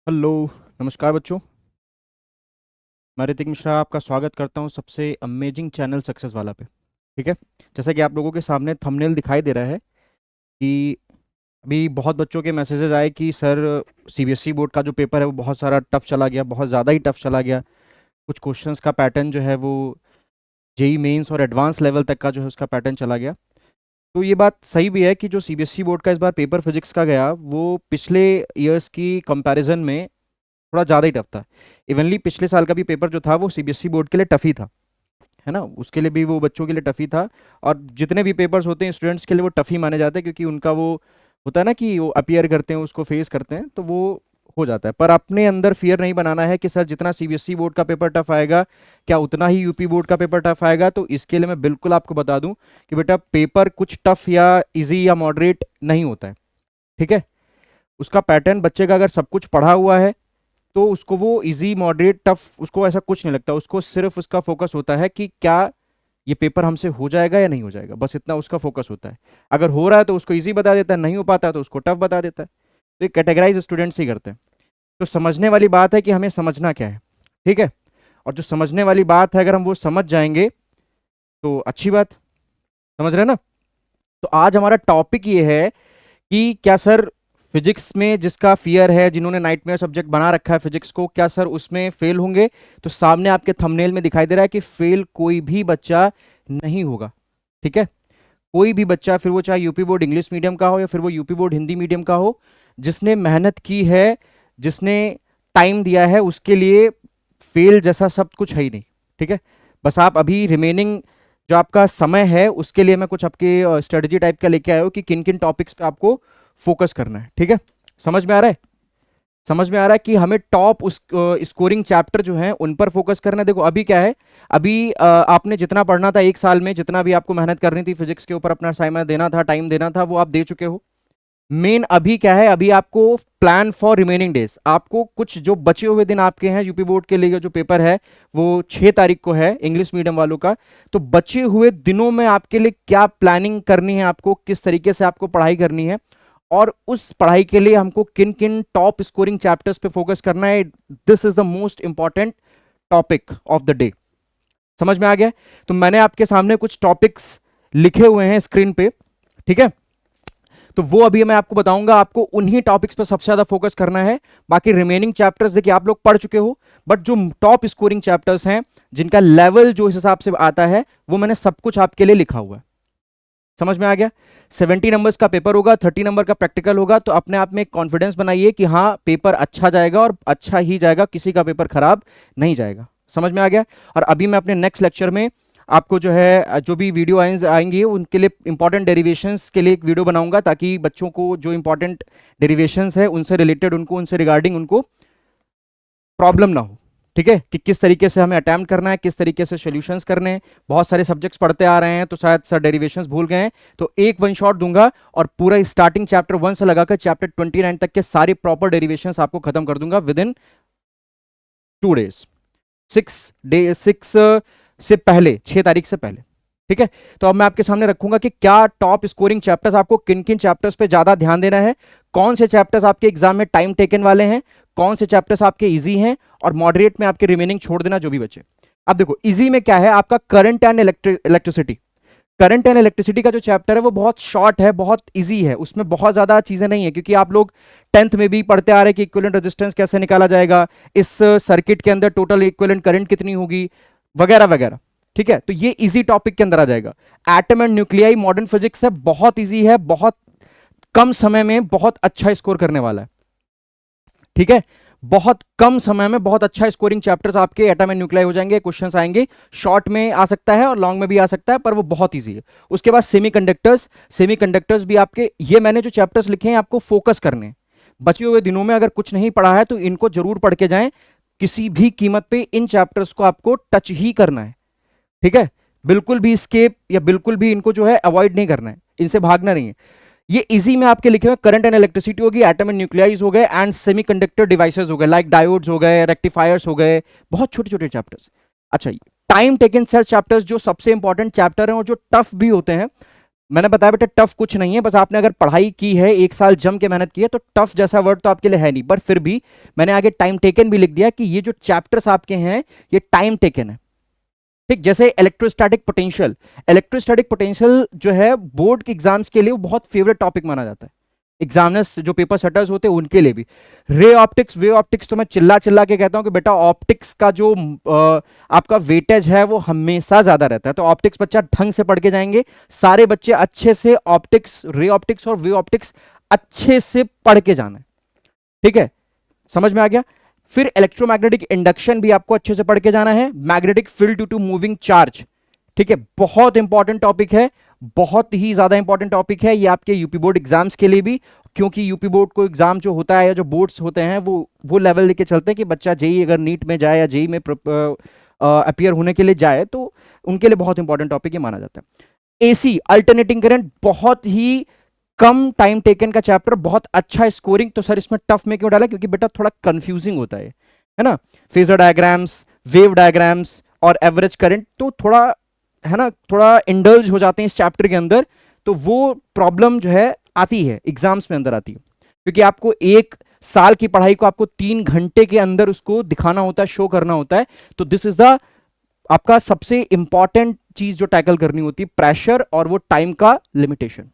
Hello. नमस्कार बच्चों। मैं ऋतिक मिश्रा आपका स्वागत करता हूं सबसे अमेजिंग चैनल सक्सेस वाला पे। ठीक है। जैसा कि आप लोगों के सामने थंबनेल दिखाई दे रहा है कि अभी बहुत बच्चों के मैसेजेस आए कि सर सीबीएसई बोर्ड का जो पेपर है वो बहुत सारा टफ चला गया, बहुत ज़्यादा ही टफ चला गया। कुछ क्वेश्चंस का पैटर्न जो है वो जेई मेंस और एडवांस लेवल तक का जो है उसका पैटर्न चला गया। तो ये बात सही भी है कि जो सीबीएसई बोर्ड का इस बार पेपर फिजिक्स का गया वो पिछले ईयर्स की कंपैरिजन में थोड़ा ज़्यादा ही टफ था। इवनली पिछले साल का भी पेपर जो था वो सीबीएसई बोर्ड के लिए टफ ही था, है ना। उसके लिए भी वो बच्चों के लिए टफ ही था। और जितने भी पेपर्स होते हैं स्टूडेंट्स के लिए वो टफ ही माने जाते हैं, क्योंकि उनका वो होता है ना कि वो अपियर करते हैं, उसको फेस करते हैं, तो वो हो जाता है। पर अपने अंदर फियर नहीं बनाना है कि सर जितना सीबीएसई बोर्ड का पेपर टफ आएगा क्या उतना ही यूपी बोर्ड का पेपर टफ आएगा। तो इसके लिए मैं बिल्कुल आपको बता दूं कि बेटा पेपर कुछ टफ या इजी या मॉडरेट नहीं होता है। ठीक है। उसका पैटर्न बच्चे का अगर सब कुछ पढ़ा हुआ है तो उसको वो इजी मॉडरेट टफ उसको ऐसा कुछ नहीं लगता। उसको सिर्फ उसका फोकस होता है कि क्या ये पेपर हमसे हो जाएगा या नहीं हो जाएगा, बस इतना उसका फोकस होता है। अगर हो रहा है तो उसको इजी बता देता है, नहीं हो पाता तो उसको टफ बता देता है। तो ये कैटेगराइज स्टूडेंट्स ही करते हैं। तो समझने वाली बात है कि हमें समझना क्या है। ठीक है। और जो समझने वाली बात है अगर हम वो समझ जाएंगे तो अच्छी बात। समझ रहे हैं ना। तो आज हमारा टॉपिक ये है कि क्या सर फिजिक्स में जिसका फियर है, जिन्होंने नाइटमेयर सब्जेक्ट बना रखा है फिजिक्स को, क्या सर उसमें फेल होंगे। तो सामने आपके थंबनेल में दिखाई दे रहा है कि फेल कोई भी बच्चा नहीं होगा। ठीक है। कोई भी बच्चा, फिर वो चाहे यूपी बोर्ड इंग्लिश मीडियम का हो या फिर वो यूपी बोर्ड हिंदी मीडियम का हो, जिसने मेहनत की है, जिसने टाइम दिया है, उसके लिए फेल जैसा सब कुछ है ही नहीं। ठीक है। बस आप अभी रिमेनिंग जो आपका समय है उसके लिए मैं कुछ आपके स्ट्रेटजी टाइप का लेके आया हूं कि किन किन टॉपिक्स पे आपको फोकस करना है। ठीक है। समझ में आ रहा है। समझ में आ रहा है कि हमें टॉप उस स्कोरिंग चैप्टर जो है उन पर फोकस करना है। देखो अभी क्या है, अभी आपने जितना पढ़ना था एक साल में, जितना भी आपको मेहनत करनी थी फिजिक्स के ऊपर, अपना समय देना था, टाइम देना था, वो आप दे चुके हो। मेन अभी क्या है, अभी आपको प्लान फॉर रिमेनिंग डेज, आपको कुछ जो बचे हुए दिन आपके हैं यूपी बोर्ड के लिए, जो पेपर है वो 6 तारीख को है इंग्लिश मीडियम वालों का। तो बचे हुए दिनों में आपके लिए क्या प्लानिंग करनी है, आपको किस तरीके से आपको पढ़ाई करनी है, और उस पढ़ाई के लिए हमको किन किन टॉप स्कोरिंग चैप्टर्स पे फोकस करना है। This is the most important topic of the day. समझ में आ गया। तो मैंने आपके सामने कुछ टॉपिक्स लिखे हुए हैं स्क्रीन पे। ठीक है। तो वो अभी मैं आपको बताऊंगा, आपको उन्हीं टॉपिक्स पर सबसे ज्यादा फोकस करना है। बाकी रिमेनिंग चैप्टर्स देखिए आप लोग पढ़ चुके हो, बट जो टॉप स्कोरिंग चैप्टर्स हैं, जिनका लेवल जो इस हिसाब से आता है, वो मैंने सब कुछ आपके लिए लिखा हुआ है। समझ में आ गया। 70 नंबर्स का पेपर होगा, 30 नंबर का प्रैक्टिकल होगा। तो अपने आप में एक कॉन्फिडेंस बनाइए कि हाँ पेपर अच्छा जाएगा और अच्छा ही जाएगा, किसी का पेपर खराब नहीं जाएगा। समझ में आ गया। और अभी मैं अपने नेक्स्ट लेक्चर में आपको जो है जो भी वीडियो आएंगी उनके लिए इंपॉर्टेंट डेरिवेशंस के लिए एक वीडियो बनाऊंगा, ताकि बच्चों को जो इंपॉर्टेंट डेरिवेशंस है उनसे रिलेटेड, उनको उनसे रिगार्डिंग उनको प्रॉब्लम ना हो। ठीक है। कि किस तरीके से हमें अटेम्प्ट करना है, किस तरीके से सॉल्यूशंस करने हैं। बहुत सारे सब्जेक्ट्स पढ़ते आ रहे हैं तो शायद सर डेरिवेशंस भूल गए हैं, तो एक वन शॉट दूंगा और पूरा स्टार्टिंग चैप्टर 1 से लगाकर चैप्टर 29 तक के सारे प्रॉपर डेरिवेशंस आपको खत्म कर दूंगा विद इन 2 डेज। 6 से पहले, 6 तारीख से पहले। ठीक है। तो अब मैं आपके सामने रखूंगा कि क्या टॉप स्कोरिंग चैप्टर्स, आपको किन किन चैप्टर्स पे ज्यादा ध्यान देना है, कौन से चैप्टर्स आपके एग्जाम में टाइम टेकन वाले हैं, कौन से चैप्टर्स आपके इजी हैं, और मॉडरेट में आपके रिमेनिंग छोड़ देना जो भी बचे। अब देखो इजी में क्या है, आपका current and electricity. Current and electricity का जो चैप्टर है वो बहुत शॉर्ट है, बहुत इजी है, उसमें बहुत ज्यादा चीजें नहीं है, क्योंकि आप लोग 10th में भी पढ़ते आ रहे हैं कि इक्विवेलेंट रेजिस्टेंस कैसे निकाला जाएगा, इस सर्किट के अंदर टोटल इक्विवेलेंट करंट कितनी होगी, वगैरह वगैरह। ठीक है। तो ये इजी टॉपिक के अंदर आ जाएगा। Atom and nuclei modern physics है, बहुत इजी है, बहुत कम समय में बहुत अच्छा स्कोर करने वाला है। ठीक है। बहुत कम समय में बहुत अच्छा स्कोरिंग चैप्टर्स आपके एटम एंड न्यूक्लियाई हो जाएंगे। क्वेश्चंस आएंगे, शॉर्ट में आ सकता है और लॉन्ग में भी आ सकता है, पर वो बहुत इजी है। उसके बाद सेमीकंडक्टर्स, सेमीकंडक्टर्स भी आपके, ये मैंने जो चैप्टर्स लिखे हैं आपको फोकस करने हैं। बचे हुए दिनों में अगर कुछ नहीं पढ़ा है तो इनको जरूर पढ़ के जाएं, किसी भी कीमत पे इन चैप्टर्स को आपको टच ही करना है। ठीक है। बिल्कुल भी स्केप या बिल्कुल भी इनको जो है अवॉइड नहीं करना है, इनसे भागना नहीं है। ये इजी में आपके लिखे हुए करंट एंड इलेक्ट्रिसिटी होगी, एटम एंड न्यूक्लियाइज हो गए, एंड सेमीकंडक्टर डिवाइसेस हो गए, लाइक डायोड्स हो गए, रेक्टिफायर्स हो गए, बहुत छोटे छोटे चैप्टर्स। अच्छा, टाइम टेकन सर्च चैप्टर्स जो सबसे इंपॉर्टेंट चैप्टर हैं और जो टफ भी होते हैं, मैंने बताया बेटा टफ कुछ नहीं है, बस आपने अगर पढ़ाई की है, एक साल जम के मेहनत की है, तो टफ जैसा वर्ड तो आपके लिए है नहीं, पर फिर भी मैंने आगे टाइम टेकन भी लिख दिया कि ये जो चैप्टर्स आपके हैं ये टाइम टेकन है। ठीक, जैसे इलेक्ट्रोस्टैटिक पोटेंशियल, इलेक्ट्रोस्टैटिक पोटेंशियल जो है बोर्ड के एग्जाम्स के लिए वो बहुत फेवरेट टॉपिक माना जाता है, एग्जामिनर्स जो पेपर सेटर्स होते हैं उनके लिए भी। रे ऑप्टिक्स, वे ऑप्टिक्स तो मैं चिल्ला चिल्ला के कहता हूं कि बेटा ऑप्टिक्स का जो आपका वेटेज है वो हमेशा ज्यादा रहता है, तो ऑप्टिक्स बच्चा ढंग से पढ़ के जाएंगे, सारे बच्चे अच्छे से ऑप्टिक्स, रे ऑप्टिक्स और वे ऑप्टिक्स अच्छे से पढ़ के जाना है। ठीक है, समझ में आ गया। फिर इलेक्ट्रोमैग्नेटिक इंडक्शन भी आपको अच्छे से पढ़ के जाना है, magnetic field due to moving charge. ठीक है, बहुत इंपॉर्टेंट टॉपिक है, बहुत ही ज्यादा इंपॉर्टेंट टॉपिक है ये आपके यूपी बोर्ड एग्जाम्स के लिए भी, क्योंकि यूपी बोर्ड को एग्जाम जो होता है या जो बोर्ड्स होते हैं वो लेवल लेके चलते हैं कि बच्चा जेई अगर नीट में जाए या जेई में अपीयर होने के लिए जाए तो उनके लिए बहुत इंपॉर्टेंट टॉपिक ये माना जाता है। एसी, अल्टरनेटिंग करंट, बहुत ही कम टाइम टेकन का चैप्टर, बहुत अच्छा स्कोरिंग। तो सर इसमें टफ में क्यों डाला, क्योंकि बेटा थोड़ा कंफ्यूजिंग होता है ना, फेजर डायग्राम्स, वेव डायग्राम्स और एवरेज करंट, तो थोड़ा है ना, थोड़ा इंडल्ज हो जाते हैं इस चैप्टर के अंदर, तो वो प्रॉब्लम जो है आती है एग्जाम्स में अंदर आती है, क्योंकि आपको एक साल की पढ़ाई को आपको 3 घंटे के अंदर उसको दिखाना होता है, शो करना होता है। तो दिस इज द आपका सबसे इंपॉर्टेंट चीज जो टैकल करनी होती है, प्रेशर और वो टाइम का लिमिटेशन।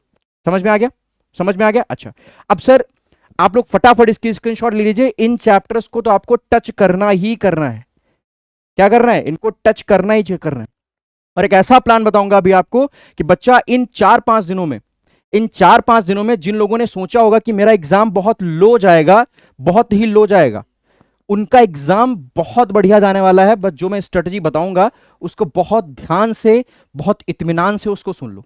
समझ में आ गया, समझ में आ गया। अच्छा, अब सर आप लोग फटाफट इसकी स्क्रीनशॉट ले लीजिए, इन चैप्टर्स को तो आपको टच करना ही करना है। क्या करना है, इनको टच करना ही करना है। और एक ऐसा प्लान बताऊंगा अभी आपको कि बच्चा इन 4-5 दिनों में, इन 4-5 दिनों में जिन लोगों ने सोचा होगा कि मेरा एग्जाम बहुत लो जाएगा, बहुत ही लो जाएगा, उनका एग्जाम बहुत बढ़िया जाने वाला है। बस जो मैं स्ट्रेटजी बताऊंगा उसको बहुत ध्यान से, बहुत इत्मीनान से उसको सुन लो।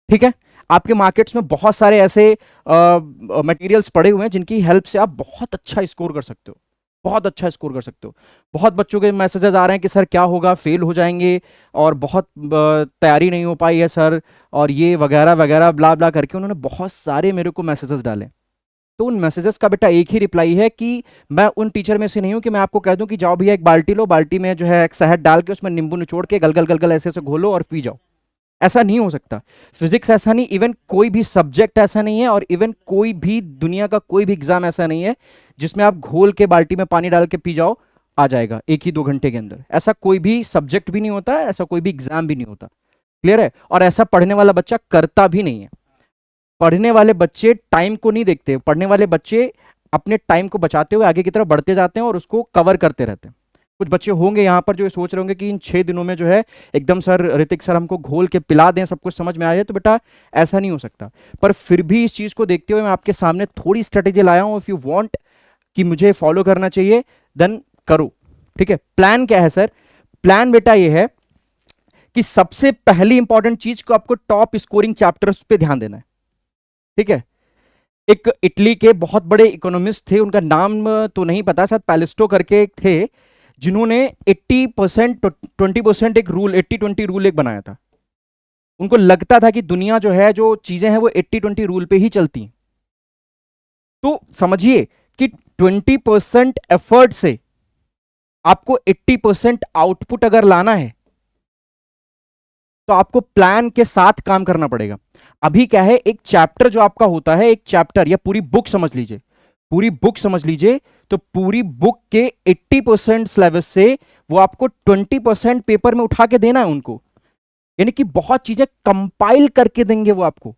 ठीक है, आपके मार्केट्स में बहुत सारे ऐसे मटेरियल्स पड़े हुए हैं जिनकी हेल्प से आप बहुत अच्छा स्कोर कर सकते हो, बहुत अच्छा स्कोर कर सकते हो। बहुत बच्चों के मैसेजेस आ रहे हैं कि सर क्या होगा, फेल हो जाएंगे, और बहुत तैयारी नहीं हो पाई है सर, और ये वगैरह वगैरह ब्ला ब्ला करके उन्होंने बहुत सारे मेरे को मैसेजेस डाले। तो उन मैसेजेस का बेटा एक ही रिप्लाई है कि मैं उन टीचर में से नहीं हूं कि मैं आपको कह दूं कि जाओ भैया एक बाल्टी लो, बाल्टी में जो है एक शहद डाल के उसमें नींबू निचोड़ के गलगल गलगल ऐसे ऐसे घोलो और पी जाओ। ऐसा नहीं हो सकता। फिजिक्स ऐसा नहीं, इवन कोई भी सब्जेक्ट ऐसा नहीं है, और इवन कोई भी दुनिया का कोई भी एग्जाम ऐसा नहीं है जिसमें आप घोल के बाल्टी में पानी डाल के पी जाओ आ जाएगा 1 ही 2 घंटे के अंदर। ऐसा कोई भी सब्जेक्ट भी नहीं होता, ऐसा कोई भी एग्जाम भी नहीं होता। क्लियर है, और ऐसा पढ़ने वाला बच्चा करता भी नहीं है। पढ़ने वाले बच्चे टाइम को नहीं देखते, पढ़ने वाले बच्चे अपने टाइम को बचाते हुए आगे की तरफ बढ़ते जाते हैं और उसको कवर करते रहते हैं। कुछ बच्चे होंगे यहाँ पर जो सोच रहे होंगे कि इन 6 दिनों में जो है एकदम सर ऋतिक सर हमको घोल के पिला दें, सब कुछ समझ में आ जाए, तो बेटा ऐसा नहीं हो सकता। पर फिर भी इस चीज को देखते हुए मैं आपके सामने थोड़ी स्ट्रेटेजी लाया हूं। इफ यू वांट कि मुझे फॉलो करना चाहिए देन करो। ठीक है, प्लान क्या है सर, प्लान बेटा ये है कि सबसे पहली इंपॉर्टेंट चीज को आपको टॉप स्कोरिंग चैप्टर्स पे ध्यान देना है। ठीक है, एक इटली के बहुत बड़े इकोनॉमिस्ट थे, उनका नाम तो नहीं पता, शायद पैलिस्टो करके थे, जिन्होंने 80% 20% एक रूल, 80-20 रूल एक बनाया था। उनको लगता था कि दुनिया जो है, जो चीजें हैं वो 80-20 रूल पे ही चलती हैं। तो समझिए कि 20% एफर्ट से आपको 80% आउटपुट अगर लाना है तो आपको प्लान के साथ काम करना पड़ेगा। अभी क्या है, एक चैप्टर जो आपका होता है, एक चैप्टर या पूरी बुक समझ लीजिए, पूरी बुक समझ लीजिए, तो पूरी बुक के 80% सिलेबस से वो आपको 20% पेपर में उठा के देना है उनको, यानी कि बहुत चीजें कंपाइल करके देंगे वो आपको।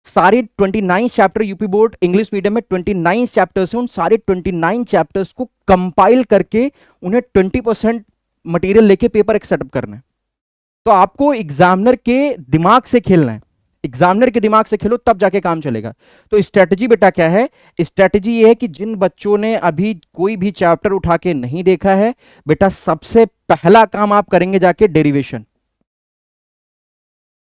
सारे 29 chapter, UP board English medium में 29 चैप्टर्स हैं, उन सारे 29 चैप्टर्स को कंपाइल करके उन्हें 20% मटेरियल लेके पेपर एक सेटअप करना है। तो आपको एग्जामिनर के दिमाग से खेलना है, एग्जामिनर के दिमाग से खेलो तब जाके काम चलेगा। तो स्ट्रेटजी बेटा क्या है, स्ट्रेटजी ये है कि जिन बच्चों ने अभी कोई भी चैप्टर उठा के नहीं देखा है, बेटा सबसे पहला काम आप करेंगे जाके डेरिवेशन।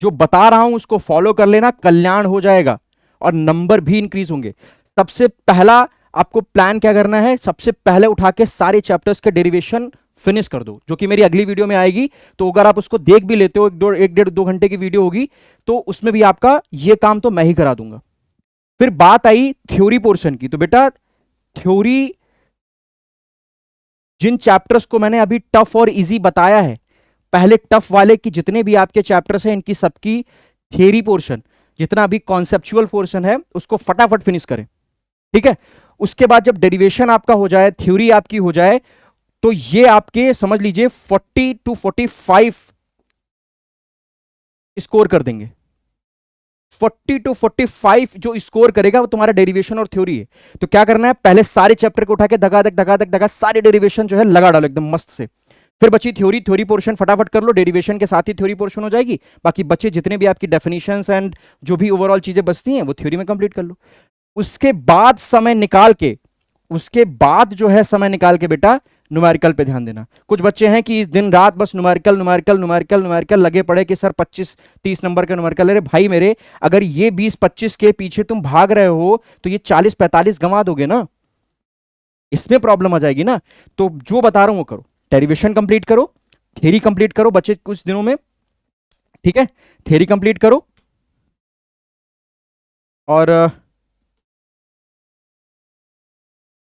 जो बता रहा हूं उसको फॉलो कर लेना, कल्याण हो जाएगा और नंबर भी इंक्रीज होंगे। सबसे पहला आपको प्लान क्या करना है, सबसे पहले उठा के सारे चैप्टर्स के डेरिवेशन फिनिश कर दो, जो कि मेरी अगली वीडियो में आएगी। तो अगर आप उसको देख भी लेते हो, 1-1.5-2 घंटे की वीडियो होगी, तो उसमें भी आपका ये काम तो मैं ही करा दूंगा। फिर बात आई थ्योरी पोर्शन की, तो बेटा थ्योरी, जिन चैप्टर्स को मैंने अभी टफ और इजी बताया है, पहले टफ वाले की जितने भी आपके चैप्टर्स हैं इनकी सबकी थियरी पोर्शन, जितना भी कॉन्सेप्चुअल पोर्शन है उसको फटाफट फिनिश करें, ठीक है। उसके बाद जब डेरिवेशन आपका हो जाए, थ्योरी आपकी हो जाए, तो ये आपके समझ लीजिए 40 to 45 स्कोर कर देंगे। 40 to 45 जो स्कोर करेगा वो तुम्हारा डेरिवेशन और थ्योरी है। तो क्या करना है, पहले सारे चैप्टर को उठा के धगा धक धगा धक धगा सारे डेरिवेशन जो है लगा डालो एकदम मस्त से। फिर बची थ्योरी, थ्योरी पोर्शन फटाफट कर लो, डेरिवेशन के साथ ही थ्योरी पोर्शन हो जाएगी। बाकी बचे जितने भी आपकी डेफिनेशंस एंड जो भी ओवरऑल चीजें बचती हैं वो थ्योरी में कंप्लीट कर लो। उसके बाद समय निकाल के, उसके बाद जो है समय निकाल के बेटा न्यूमेरिकल पे ध्यान देना। कुछ बच्चे हैं कि दिन रात बस न्यूमेरिकल न्यूमेरिकल न्यूमेरिकल न्यूमेरिकल लगे पड़े कि सर 25-30 नंबर का न्यूमेरिकल। अरे भाई मेरे, अगर ये 20-25 के पीछे तुम भाग रहे हो तो ये 40-45 गंवा दोगे ना, इसमें प्रॉब्लम आ जाएगी ना। तो जो बता रहा हूं वो करो, डेरिवेशन कंप्लीट करो, थ्योरी कंप्लीट करो बच्चे कुछ दिनों में, ठीक है। थ्योरी कंप्लीट करो और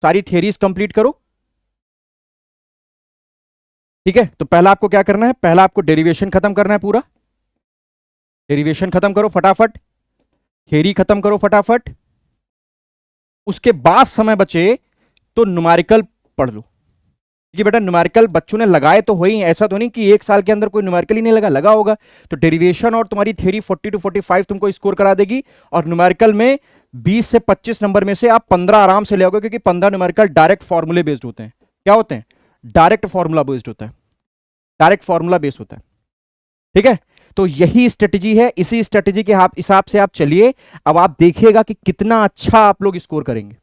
सारी थ्योरीज कंप्लीट करो, ठीक है। तो पहला आपको क्या करना है, पहला आपको डेरिवेशन खत्म करना है पूरा, डेरिवेशन खत्म करो फटाफट, थ्योरी खत्म करो फटाफट। उसके बाद समय बचे तो न्यूमेरिकल पढ़ लो, क्योंकि बेटा न्यूमेरिकल बच्चों ने लगाए तो हो ही, ऐसा तो नहीं कि एक साल के अंदर कोई न्यूमेरिकल ही नहीं लगा होगा। तो डेरिवेशन और तुम्हारी थ्योरी 40 to 45 तुमको स्कोर करा देगी, और न्यूमेरिकल में 20 से 25 नंबर में से आप 15 आराम से ले आओगे, क्योंकि 15 न्यूमेरिकल डायरेक्ट फॉर्मूले बेस्ड होते हैं। क्या होते हैं, डायरेक्ट फॉर्मूला बेस्ड होता है, डायरेक्ट फॉर्मूला बेस्ड होता है, ठीक है। तो यही स्ट्रेटेजी है, इसी स्ट्रेटेजी के हिसाब से आप चलिए। अब आप देखिएगा कि कितना अच्छा आप लोग स्कोर करेंगे,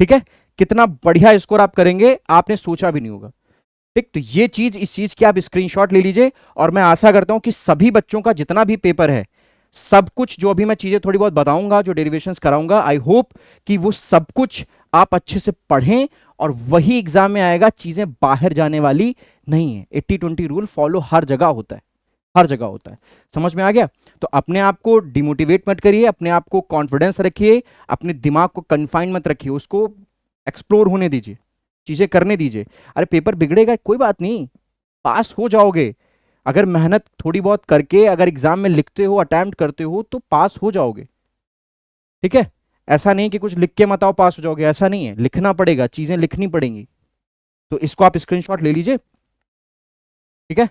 ठीक है। कितना बढ़िया स्कोर आप करेंगे, आपने सोचा भी नहीं होगा, ठीक। तो ये चीज, इस चीज की आप स्क्रीनशॉट ले लीजिए, और मैं आशा करता हूं कि सभी बच्चों का जितना भी पेपर है, सब कुछ जो अभी मैं चीजें थोड़ी बहुत बताऊंगा, जो डेरिवेशंस कराऊंगा, आई होप कि वो सब कुछ आप अच्छे से पढ़ें और वही एग्जाम में आएगा। चीजें बाहर जाने वाली नहीं है। 80-20 रूल फॉलो हर जगह होता है, हर जगह होता है। समझ में आ गया। तो अपने आप को डिमोटिवेट मत करिए, अपने आप को कॉन्फिडेंस रखिए, अपने दिमाग को कन्फाइन मत रखिए, उसको एक्सप्लोर होने दीजिए, चीजें करने दीजिए। अरे पेपर बिगड़ेगा, कोई बात नहीं, पास हो जाओगे। अगर मेहनत थोड़ी बहुत करके अगर एग्जाम में लिखते हो, अटेम्प्ट करते हो, तो पास हो जाओगे, ठीक है। ऐसा नहीं कि कुछ लिख के मत आओ पास हो जाओगे, ऐसा नहीं है, लिखना पड़ेगा, चीजें लिखनी पड़ेंगी। तो इसको आप स्क्रीनशॉट ले लीजिए, ठीक है।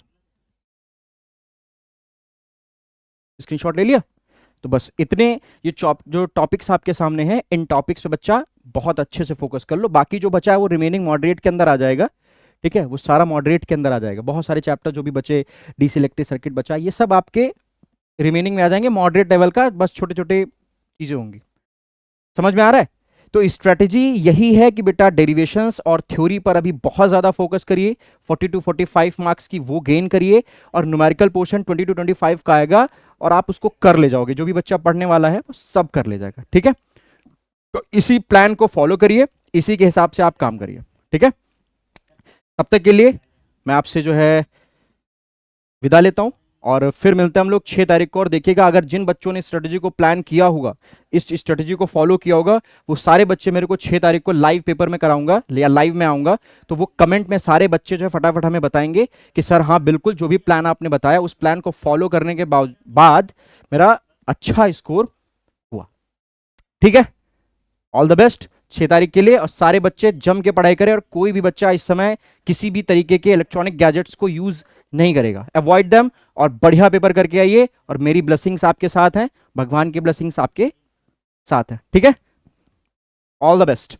स्क्रीनशॉट ले लिया, तो बस इतने ये जो टॉपिक्स आपके सामने हैं, इन टॉपिक्स पे बच्चा बहुत अच्छे से फोकस कर लो। बाकी जो बचा है वो रिमेनिंग मॉडरेट के अंदर आ जाएगा, ठीक है। वो सारा मॉडरेट के अंदर आ जाएगा। बहुत सारे चैप्टर जो भी बचे, डीसी सर्किट बचा, ये सब आपके रिमेनिंग में आ जाएंगे। मॉडरेट लेवल का बस छोटे छोटे चीजें होंगी। समझ में आ रहा है। तो स्ट्रेटेजी यही है कि बेटा डेरिवेशंस और थ्योरी पर अभी बहुत ज्यादा फोकस करिए, 40 to 45 मार्क्स की वो गेन करिए, और न्यूमेरिकल पोर्शन 20 to 25 का आएगा, और आप उसको कर ले जाओगे। जो भी बच्चा पढ़ने वाला है वो सब कर ले जाएगा, ठीक है। तो इसी प्लान को फॉलो करिए, इसी के हिसाब से आप काम करिए, ठीक है। तब तक के लिए मैं आपसे जो है विदा लेता हूं, और फिर मिलते हैं हम लोग 6 तारीख को। और देखिएगा, अगर जिन बच्चों ने स्ट्रेटेजी को प्लान किया होगा, इस स्ट्रेटेजी को फॉलो किया होगा, वो सारे बच्चे मेरे को 6 तारीख को लाइव पेपर में कराऊंगा या लाइव में आऊंगा। तो वो कमेंट में सारे बच्चे जो है फटाफट हमें बताएंगे कि सर हाँ बिल्कुल, जो भी प्लान आपने बताया उस प्लान को फॉलो करने के बाद मेरा अच्छा स्कोर हुआ, ठीक है। ऑल द बेस्ट 6 तारीख के लिए, और सारे बच्चे जम के पढ़ाई करें, और कोई भी बच्चा इस समय किसी भी तरीके के इलेक्ट्रॉनिक गैजेट्स को यूज नहीं करेगा, अवॉइड देम, और बढ़िया पेपर करके आइए। और मेरी ब्लेसिंग्स आपके साथ हैं, भगवान की ब्लेसिंग्स आपके साथ हैं, ठीक है। All the best.